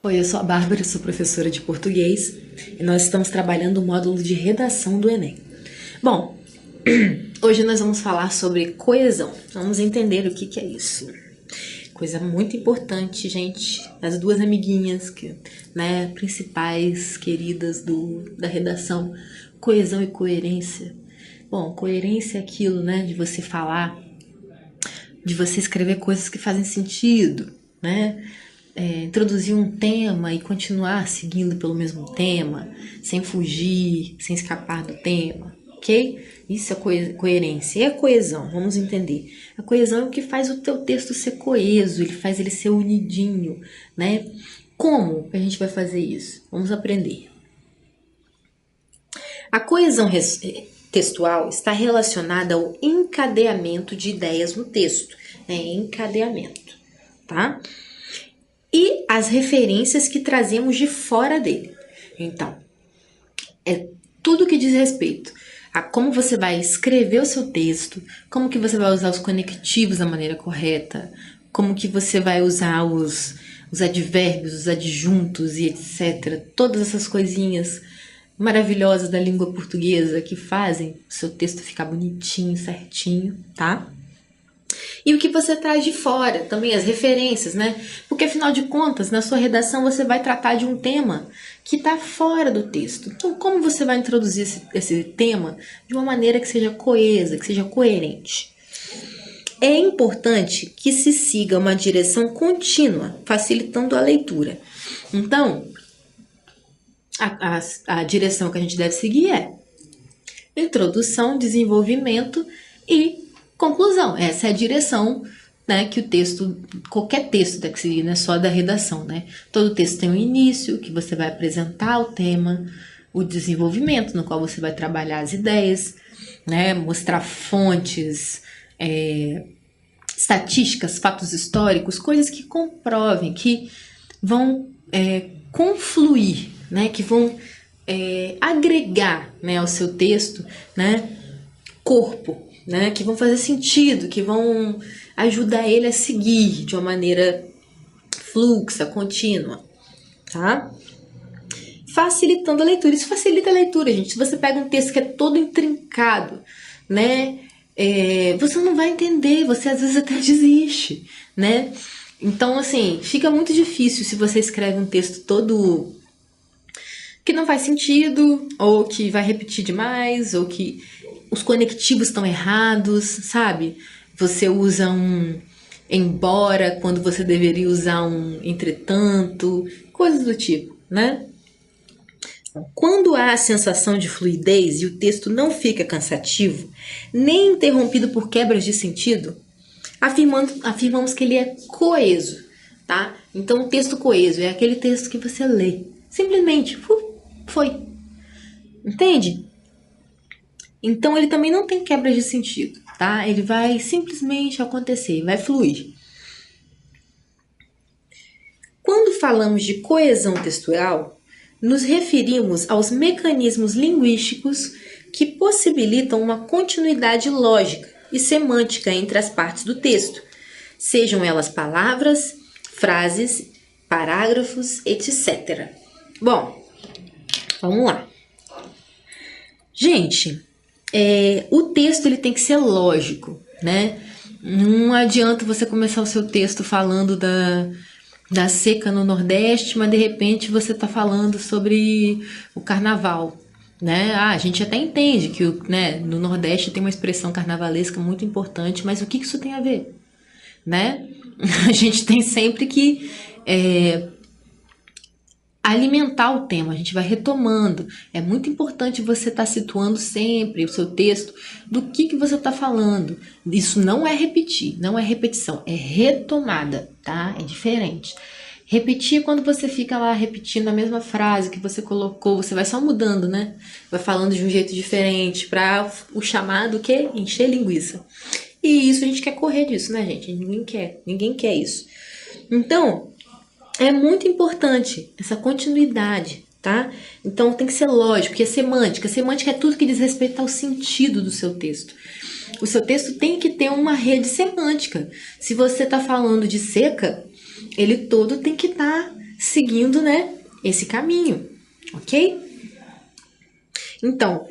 Oi, eu sou a Bárbara, sou professora de português e nós estamos trabalhando o módulo de redação do Enem. Bom, hoje nós vamos falar sobre coesão. Vamos entender o que é isso. Coisa muito importante, gente. As duas amiguinhas principais, queridas da redação, coesão e coerência. Bom, coerência é aquilo, de você falar, de você escrever coisas que fazem sentido, introduzir um tema e continuar seguindo pelo mesmo tema, sem fugir, sem escapar do tema, ok? Isso é coerência. E a coesão, vamos entender. A coesão é o que faz o teu texto ser coeso, ele faz ele ser unidinho, né? Como a gente vai fazer isso? Vamos aprender. A coesão textual está relacionada ao encadeamento de ideias no texto, encadeamento, tá? E as referências que trazemos de fora dele. Então, é tudo que diz respeito a como você vai escrever o seu texto, como que você vai usar os conectivos da maneira correta, como que você vai usar os advérbios, os adjuntos e etc. Todas essas coisinhas maravilhosas da língua portuguesa que fazem o seu texto ficar bonitinho, certinho, tá? E o que você traz de fora, também as referências, né? Porque afinal de contas, na sua redação você vai tratar de um tema que está fora do texto. Então, como você vai introduzir esse tema de uma maneira que seja coesa, que seja coerente? É importante que se siga uma direção contínua, facilitando a leitura. Então, a direção que a gente deve seguir é introdução, desenvolvimento e conclusão. Essa é a direção, que o texto, qualquer texto tem que seguir, não é só da redação, Todo texto tem um início, que você vai apresentar o tema, o desenvolvimento, no qual você vai trabalhar as ideias, mostrar fontes, estatísticas, fatos históricos, coisas que comprovem, que vão confluir, que vão agregar, ao seu texto, corpo, que vão fazer sentido, que vão ajudar ele a seguir de uma maneira fluxa, contínua, tá? Facilitando a leitura. Isso facilita a leitura, gente. Se você pega um texto que é todo intrincado, você não vai entender, você às vezes até desiste, Então, assim, fica muito difícil se você escreve um texto todo que não faz sentido, ou que vai repetir demais, ou que os conectivos estão errados, sabe? Você usa um embora quando você deveria usar um entretanto, coisas do tipo, Quando há a sensação de fluidez e o texto não fica cansativo, nem interrompido por quebras de sentido, afirmamos que ele é coeso, tá? Então, o texto coeso é aquele texto que você lê, simplesmente, foi. Entende? Então, ele também não tem quebras de sentido, tá? Ele vai simplesmente acontecer, vai fluir. Quando falamos de coesão textual, nos referimos aos mecanismos linguísticos que possibilitam uma continuidade lógica e semântica entre as partes do texto, sejam elas palavras, frases, parágrafos, etc. Bom, vamos lá. Gente, o texto ele tem que ser lógico, Não adianta você começar o seu texto falando da seca no Nordeste, mas de repente você está falando sobre o carnaval, a gente até entende que no Nordeste tem uma expressão carnavalesca muito importante, mas o que isso tem a ver, A gente tem sempre que alimentar o tema, a gente vai retomando. É muito importante você estar situando sempre o seu texto do que você está falando. Isso não é repetir, não é repetição, é retomada, tá? É diferente. Repetir é quando você fica lá repetindo a mesma frase que você colocou, você vai só mudando, Vai falando de um jeito diferente para o chamado que é encher linguiça. E isso a gente quer correr disso, gente? Ninguém quer isso. Então, é muito importante essa continuidade, tá? Então tem que ser lógico, que é semântica. Semântica é tudo que diz respeito ao sentido do seu texto. O seu texto tem que ter uma rede semântica. Se você está falando de seca, ele todo tem que estar seguindo, né, esse caminho, ok? Então,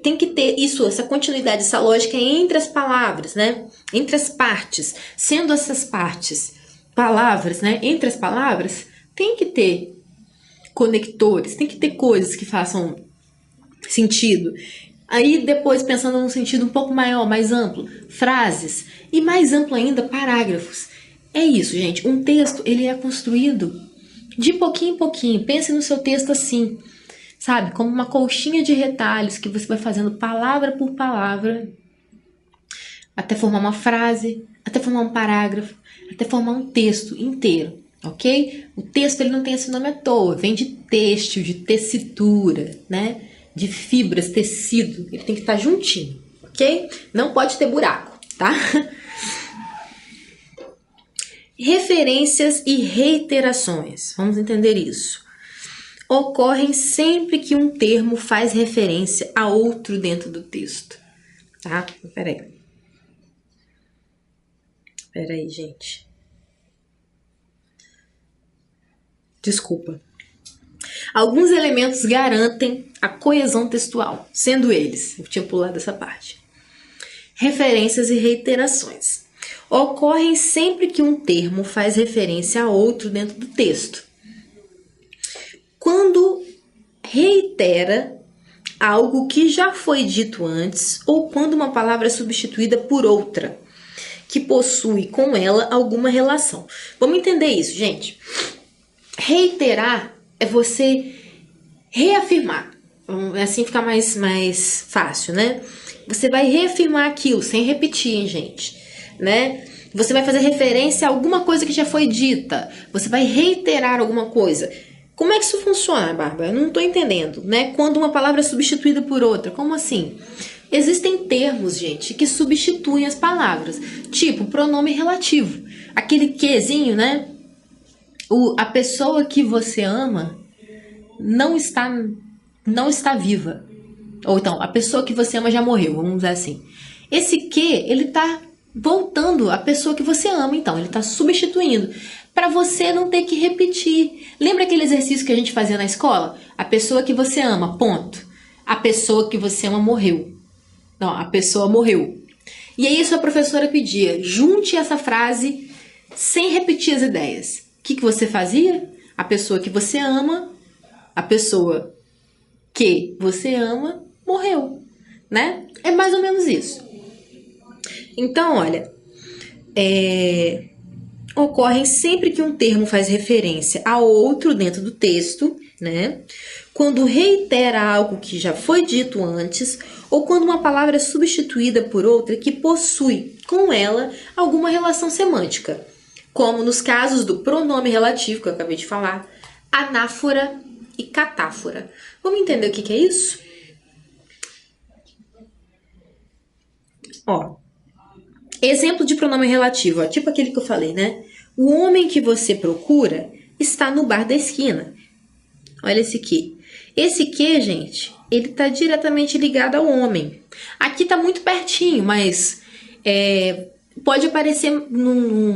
tem que ter isso, essa continuidade, essa lógica entre as palavras, né? Entre as partes. Sendo essas partes palavras, né? Entre as palavras, tem que ter conectores, tem que ter coisas que façam sentido. Aí depois, pensando num sentido um pouco maior, mais amplo, frases. E mais amplo ainda, parágrafos. É isso, gente. Um texto, ele é construído de pouquinho em pouquinho. Pense no seu texto assim, sabe? Como uma colchinha de retalhos que você vai fazendo palavra por palavra até formar uma frase, até formar um parágrafo, até formar um texto inteiro, ok? O texto ele não tem esse nome à toa, vem de têxtil, de tessitura, né? De fibras, tecido, ele tem que estar juntinho, ok? Não pode ter buraco, tá? Referências e reiterações, vamos entender isso. Ocorrem sempre que um termo faz referência a outro dentro do texto, tá? Peraí, gente. Desculpa. Alguns elementos garantem a coesão textual, sendo eles, eu tinha pulado essa parte. Referências e reiterações. Ocorrem sempre que um termo faz referência a outro dentro do texto. Quando reitera algo que já foi dito antes ou quando uma palavra é substituída por outra que possui com ela alguma relação. Vamos entender isso, gente. Reiterar é você reafirmar. Assim fica mais fácil, né? Você vai reafirmar aquilo sem repetir, hein, gente, né? Você vai fazer referência a alguma coisa que já foi dita. Você vai reiterar alguma coisa. Como é que isso funciona, Bárbara? Eu não estou entendendo, né? Quando uma palavra é substituída por outra, como assim? Existem termos, gente, que substituem as palavras, tipo pronome relativo, aquele quezinho, né? A pessoa que você ama não está viva. Ou então, a pessoa que você ama já morreu, vamos dizer assim. Esse que, ele está voltando a pessoa que você ama, então, ele está substituindo, para você não ter que repetir. Lembra aquele exercício que a gente fazia na escola? A pessoa que você ama, ponto. A pessoa que você ama morreu. Não, a pessoa morreu. E aí sua professora pedia, junte essa frase sem repetir as ideias. O que você fazia? A pessoa que você ama, a pessoa que você ama, morreu, né? É mais ou menos isso. Então, olha, ocorrem sempre que um termo faz referência a outro dentro do texto, né? Quando reitera algo que já foi dito antes, ou quando uma palavra é substituída por outra que possui com ela alguma relação semântica, como nos casos do pronome relativo, que eu acabei de falar, anáfora e catáfora. Vamos entender o que é isso? Ó, exemplo de pronome relativo, ó, tipo aquele que eu falei, né? O homem que você procura está no bar da esquina. Olha esse que. Esse que, gente, ele está diretamente ligado ao homem. Aqui está muito pertinho, mas pode aparecer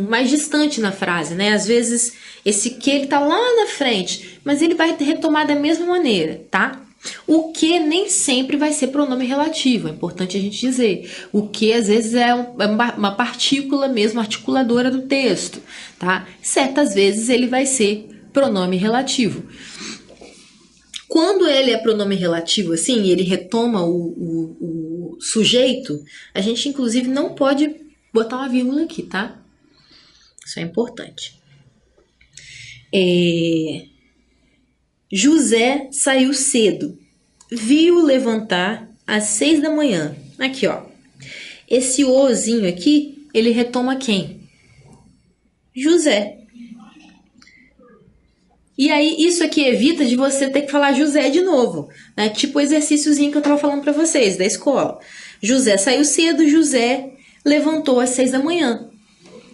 mais distante na frase, né? Às vezes esse que ele tá lá na frente, mas ele vai retomar da mesma maneira, tá? O que nem sempre vai ser pronome relativo, é importante a gente dizer. O que às vezes é uma partícula mesmo articuladora do texto, tá? Certas vezes ele vai ser pronome relativo. Quando ele é pronome relativo, assim, ele retoma o sujeito, a gente inclusive não pode botar uma vírgula aqui, tá? Isso é importante. José saiu cedo. Viu levantar às 6 da manhã. Aqui, ó. Esse ozinho aqui, ele retoma quem? José. E aí, isso aqui evita de você ter que falar José de novo, né? Tipo o exercíciozinho que eu tava falando pra vocês, da escola. José saiu cedo, José levantou às 6 da manhã.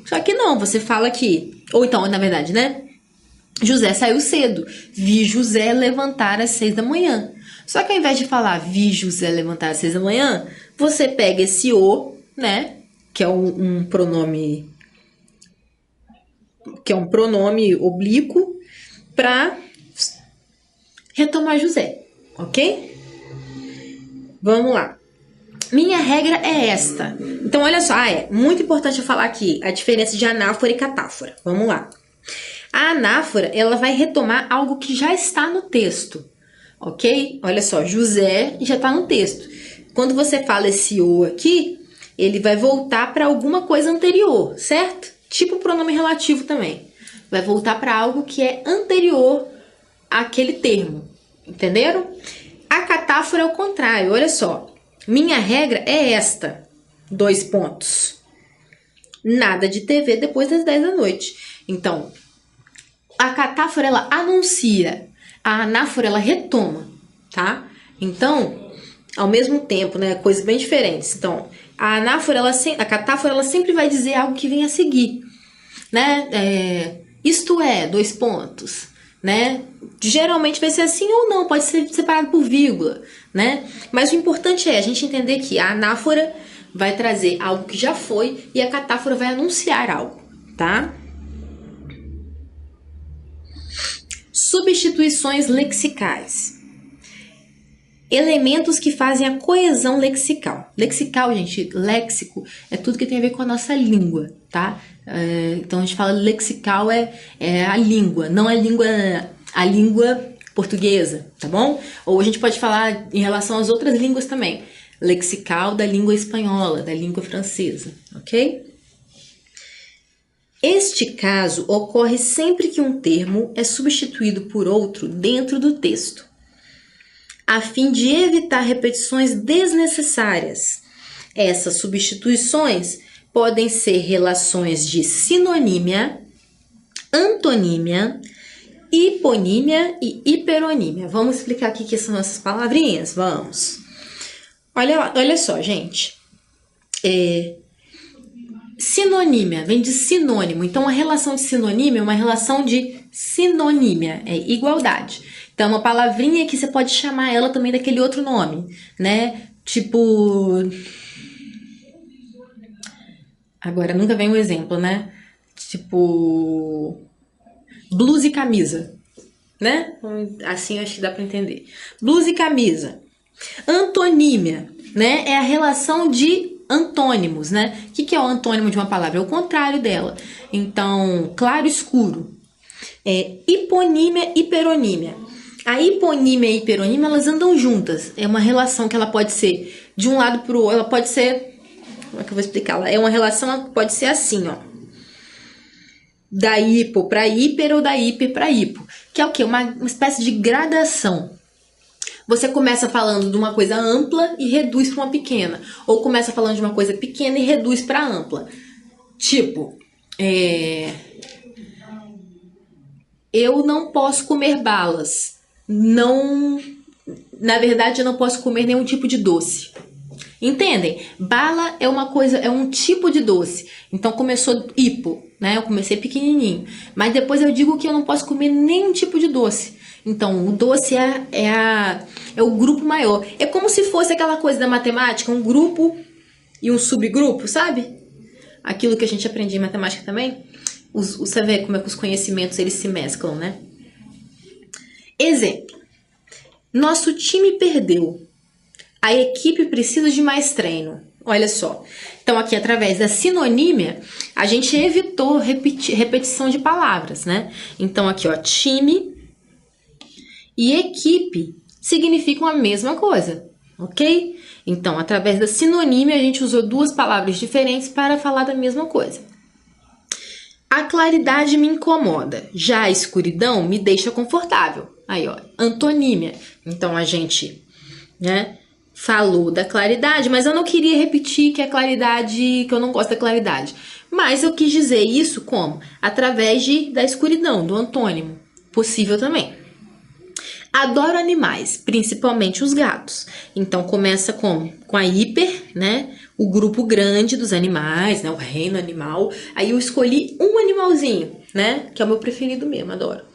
Só que não, você fala aqui, ou então, na verdade, né? José saiu cedo, vi José levantar às 6 da manhã. Só que ao invés de falar vi José levantar às 6 da manhã, você pega esse o, né? Que é um pronome que é um pronome oblíquo, para retomar José, ok? Vamos lá. Minha regra é esta. Então, olha só, é muito importante eu falar aqui a diferença de anáfora e catáfora. Vamos lá. A anáfora, ela vai retomar algo que já está no texto, ok? Olha só, José já está no texto. Quando você fala esse o aqui, ele vai voltar para alguma coisa anterior, certo? Tipo pronome relativo também. Vai voltar para algo que é anterior àquele termo, entenderam? A catáfora é o contrário, olha só. Minha regra é esta, 2 pontos. Nada de TV depois das 10 da noite. Então, a catáfora, ela anuncia, a anáfora, ela retoma, tá? Então, ao mesmo tempo, né, coisas bem diferentes. Então, a anáfora, a catáfora, ela sempre vai dizer algo que vem a seguir, né? Isto é, 2 pontos, né? Geralmente vai ser assim ou não, pode ser separado por vírgula, né? Mas o importante é a gente entender que a anáfora vai trazer algo que já foi e a catáfora vai anunciar algo, tá? Substituições lexicais. Elementos que fazem a coesão lexical. Lexical, gente, léxico, é tudo que tem a ver com a nossa língua, tá? Então a gente fala lexical é a língua, não a língua portuguesa, tá bom? Ou a gente pode falar em relação às outras línguas também. Lexical da língua espanhola, da língua francesa, ok? Este caso ocorre sempre que um termo é substituído por outro dentro do texto, a fim de evitar repetições desnecessárias. Essas substituições podem ser relações de sinonímia, antonímia, hiponímia e hiperonímia. Vamos explicar aqui o que são essas palavrinhas? Vamos. Olha só, gente. Sinonímia vem de sinônimo. Então, a relação de sinonímia é uma relação de sinonímia, é igualdade. Então, uma palavrinha que você pode chamar ela também daquele outro nome, né? Tipo... Agora, nunca vem um exemplo, né? Tipo... blusa e camisa, né? Assim acho que dá para entender. Blusa e camisa. Antonímia, né? É a relação de antônimos, né? O que é o antônimo de uma palavra? É o contrário dela. Então, claro, escuro. Hiponímia, hiperonímia. A hiponímia e a hiperonímia, elas andam juntas. É uma relação que ela pode ser de um lado para o outro. Ela pode ser... Como é que eu vou explicar? É uma relação que pode ser assim, ó. Da hipo para hiper ou da hiper para hipo. Que é o quê? Uma espécie de gradação. Você começa falando de uma coisa ampla e reduz para uma pequena. Ou começa falando de uma coisa pequena e reduz para ampla. Tipo, eu não posso comer balas. Não, na verdade, eu não posso comer nenhum tipo de doce. Entendem? Bala é uma coisa, é um tipo de doce. Então começou hipo, né? Eu comecei pequenininho. Mas depois eu digo que eu não posso comer nenhum tipo de doce. Então o doce é o grupo maior. É como se fosse aquela coisa da matemática, um grupo e um subgrupo, sabe? Aquilo que a gente aprende em matemática também. Você vê como é que os conhecimentos eles se mesclam, né? Exemplo. Nosso time perdeu. A equipe precisa de mais treino. Olha só. Então, aqui, através da sinonímia, a gente evitou repetição de palavras, né? Então, aqui, ó, time e equipe significam a mesma coisa, ok? Então, através da sinonímia, a gente usou 2 palavras diferentes para falar da mesma coisa. A claridade me incomoda, já a escuridão me deixa confortável. Aí, ó, antonímia. Então, a gente, né, falou da claridade, mas eu não queria repetir que a claridade, que eu não gosto da claridade. Mas eu quis dizer isso como? Através da escuridão, do antônimo. Possível também. Adoro animais, principalmente os gatos. Então, começa com a hiper, né? O grupo grande dos animais, né? O reino animal. Aí eu escolhi um animalzinho, né? Que é o meu preferido mesmo, adoro.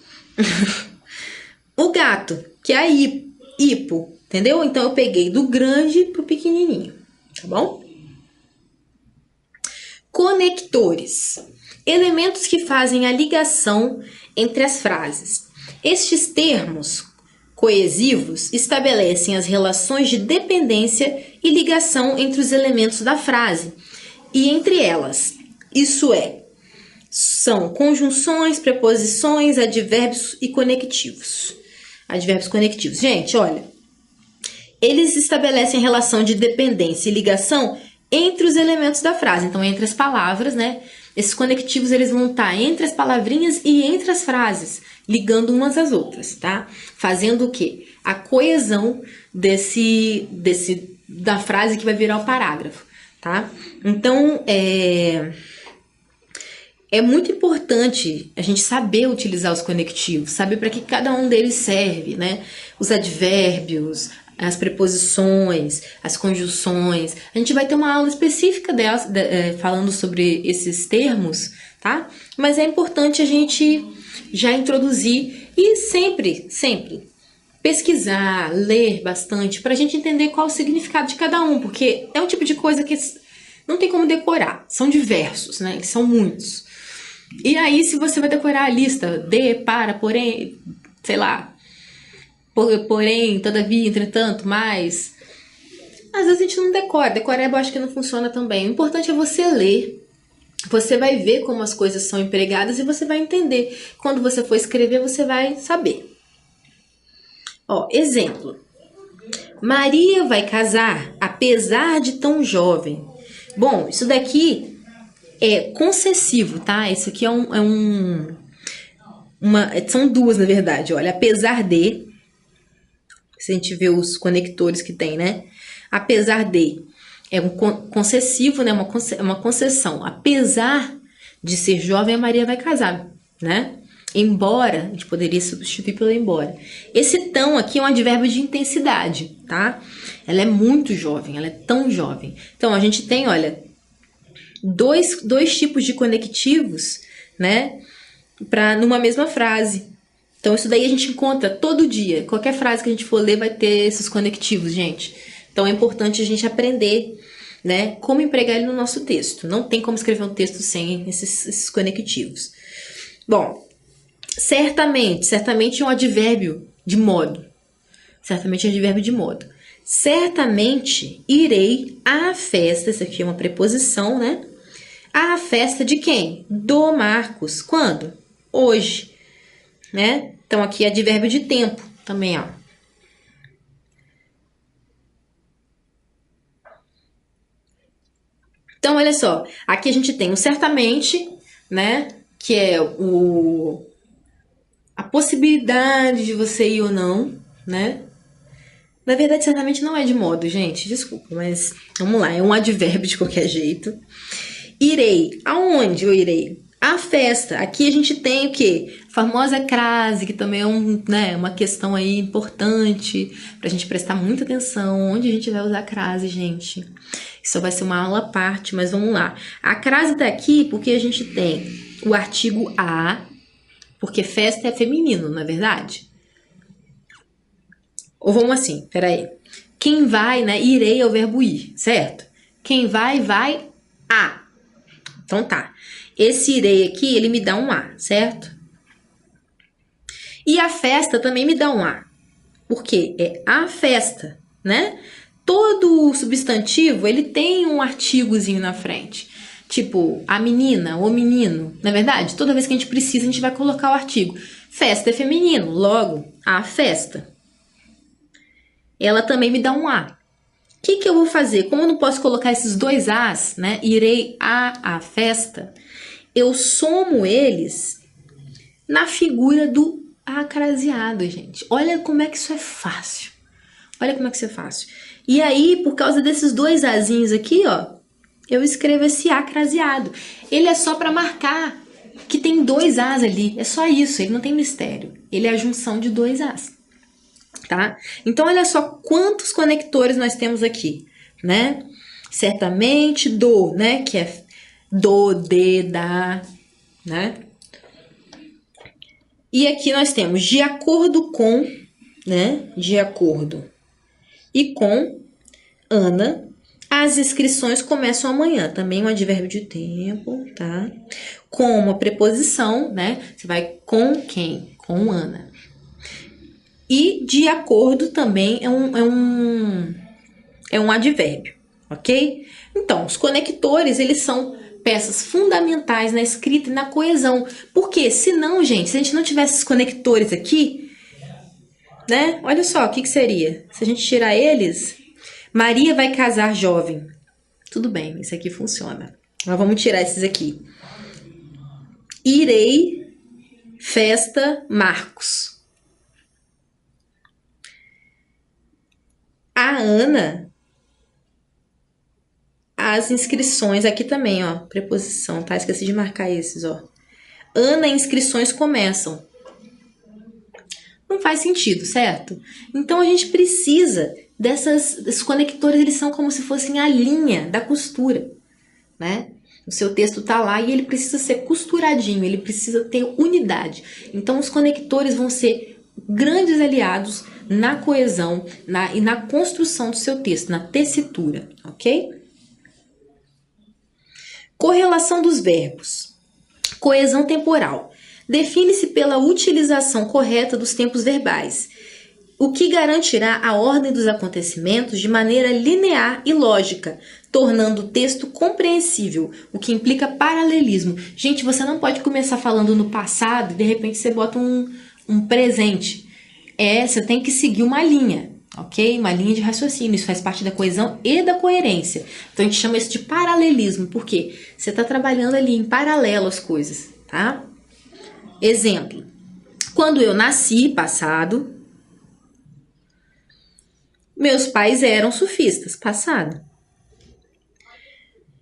O gato, que é a hipo, entendeu? Então, eu peguei do grande pro pequenininho, tá bom? Conectores. Elementos que fazem a ligação entre as frases. Estes termos coesivos estabelecem as relações de dependência e ligação entre os elementos da frase e entre elas. Isso é, são conjunções, preposições, advérbios e conectivos. Advérbios conectivos. Gente, olha, eles estabelecem relação de dependência e ligação entre os elementos da frase. Então, entre as palavras, né? Esses conectivos, eles vão estar entre as palavrinhas e entre as frases, ligando umas às outras, tá? Fazendo o quê? A coesão da frase que vai virar o parágrafo, tá? Então, é muito importante a gente saber utilizar os conectivos, saber para que cada um deles serve, né? Os advérbios, as preposições, as conjunções. A gente vai ter uma aula específica delas, falando sobre esses termos, tá? Mas é importante a gente já introduzir e sempre pesquisar, ler bastante, para a gente entender qual o significado de cada um, porque é um tipo de coisa que não tem como decorar, são diversos, né? Eles são muitos. E aí, se você vai decorar a lista de, para, porém, sei lá, porém, todavia, entretanto, mas às vezes a gente não decora. Decorar eu acho que não funciona também. O importante é você ler. Você vai ver como as coisas são empregadas e você vai entender. Quando você for escrever, você vai saber. Ó, exemplo. Maria vai casar apesar de tão jovem. Bom, isso daqui é concessivo, tá? Isso aqui são duas, na verdade. Olha, apesar de... Se a gente vê os conectores que tem, né? Apesar de, é um concessivo, né? Uma concessão. Apesar de ser jovem, a Maria vai casar, né? Embora, a gente poderia substituir pelo embora. Esse tão aqui é um advérbio de intensidade, tá? Ela é muito jovem, ela é tão jovem. Então, a gente tem, olha, dois tipos de conectivos, né? Numa mesma frase. Então, isso daí a gente encontra todo dia. Qualquer frase que a gente for ler vai ter esses conectivos, gente. Então, é importante a gente aprender, né, como empregar ele no nosso texto. Não tem como escrever um texto sem esses conectivos. Bom, certamente é um advérbio de modo. Certamente é um advérbio de modo. Certamente irei à festa. Essa aqui é uma preposição, né? À festa de quem? Do Marcos. Quando? Hoje, né? Então, aqui é advérbio de tempo também, ó. Então, olha só. Aqui a gente tem o certamente, né? Que é a possibilidade de você ir ou não, né? Na verdade, certamente não é de modo, gente. Desculpa, mas vamos lá. É um advérbio de qualquer jeito. Irei. Aonde eu irei? A festa. Aqui a gente tem o quê? A famosa crase, que também é uma questão aí importante pra gente prestar muita atenção. Onde a gente vai usar a crase, gente? Isso vai ser uma aula à parte, mas vamos lá. A crase tá aqui porque a gente tem o artigo a, porque festa é feminino, não é verdade? Ou vamos assim, peraí. Quem vai, né? Irei é o verbo ir, certo? Quem vai a. Então tá. Esse irei aqui, ele me dá um a, certo? E a festa também me dá um a. Por quê? É a festa, né? Todo substantivo, ele tem um artigozinho na frente. Tipo, a menina, o menino. Na verdade, toda vez que a gente precisa, a gente vai colocar o artigo. Festa é feminino, logo, a festa. Ela também me dá um a. O que eu vou fazer? Como eu não posso colocar esses dois as, né? Irei à festa. Eu somo eles na figura do acraseado, gente. Olha como é que isso é fácil. Olha como é que isso é fácil. E aí, por causa desses dois azinhos aqui, ó, eu escrevo esse acraseado. Ele é só para marcar que tem dois as ali. É só isso, ele não tem mistério. Ele é a junção de dois as. Tá? Então, olha só quantos conectores nós temos aqui, né? Certamente do, né? Que é do, de, da, né? E aqui nós temos de acordo com, né? De acordo e com Ana As inscrições começam amanhã, também um advérbio de tempo, tá? Com uma preposição, né? Você vai com quem? Com Ana. E de acordo também é um advérbio, ok? Então, os conectores, eles são peças fundamentais na escrita e na coesão. Porque, senão, gente, se a gente não tivesse esses conectores aqui, né? Olha só, o que seria? Se a gente tirar eles, Maria vai casar jovem. Tudo bem, isso aqui funciona. Mas vamos tirar esses aqui. Irei, festa, Marcos. A Ana, as inscrições, aqui também, ó, preposição, tá? Esqueci de marcar esses, ó. Ana, inscrições começam. Não faz sentido, certo? Então a gente precisa desses conectores, eles são como se fossem a linha da costura, né? O seu texto tá lá e ele precisa ser costuradinho, ele precisa ter unidade. Então os conectores vão ser grandes aliados na coesão e na construção do seu texto, na tessitura, ok? Correlação dos verbos. Coesão temporal. Define-se pela utilização correta dos tempos verbais, o que garantirá a ordem dos acontecimentos de maneira linear e lógica, tornando o texto compreensível, o que implica paralelismo. Gente, você não pode começar falando no passado e de repente você bota um presente. Você tem que seguir uma linha, ok? Uma linha de raciocínio. Isso faz parte da coesão e da coerência. Então a gente chama isso de paralelismo, porque você está trabalhando ali em paralelo as coisas, tá? Exemplo. Quando eu nasci, passado, meus pais eram surfistas, passado.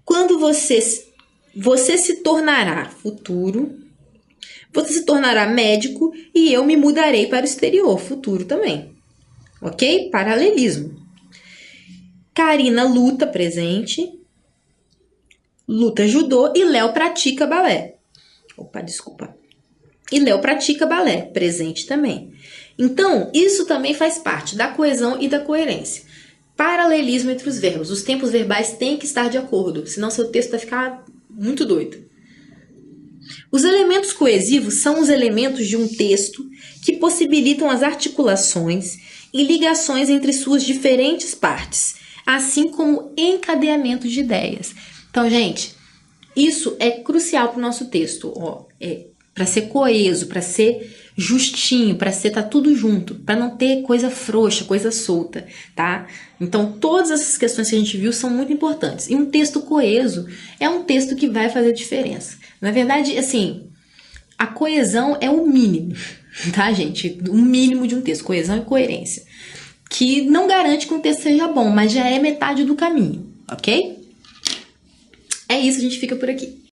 Quando você se tornará, futuro, você se tornará médico e eu me mudarei para o exterior, futuro também. Ok? Paralelismo. Karina luta, presente. Luta judô e Léo pratica balé. E Léo pratica balé, presente também. Então, isso também faz parte da coesão e da coerência. Paralelismo entre os verbos. Os tempos verbais têm que estar de acordo, senão seu texto vai ficar muito doido. Os elementos coesivos são os elementos de um texto que possibilitam as articulações e ligações entre suas diferentes partes, assim como encadeamento de ideias. Então, gente, isso é crucial para o nosso texto, para ser coeso, para ser justinho, para ser tá tudo junto, para não ter coisa frouxa, coisa solta, tá? Então, todas essas questões que a gente viu são muito importantes. E um texto coeso é um texto que vai fazer diferença. Na verdade, assim, a coesão é o mínimo, tá, gente? O mínimo de um texto, coesão e coerência. Que não garante que um texto seja bom, mas já é metade do caminho, ok? É isso, a gente fica por aqui.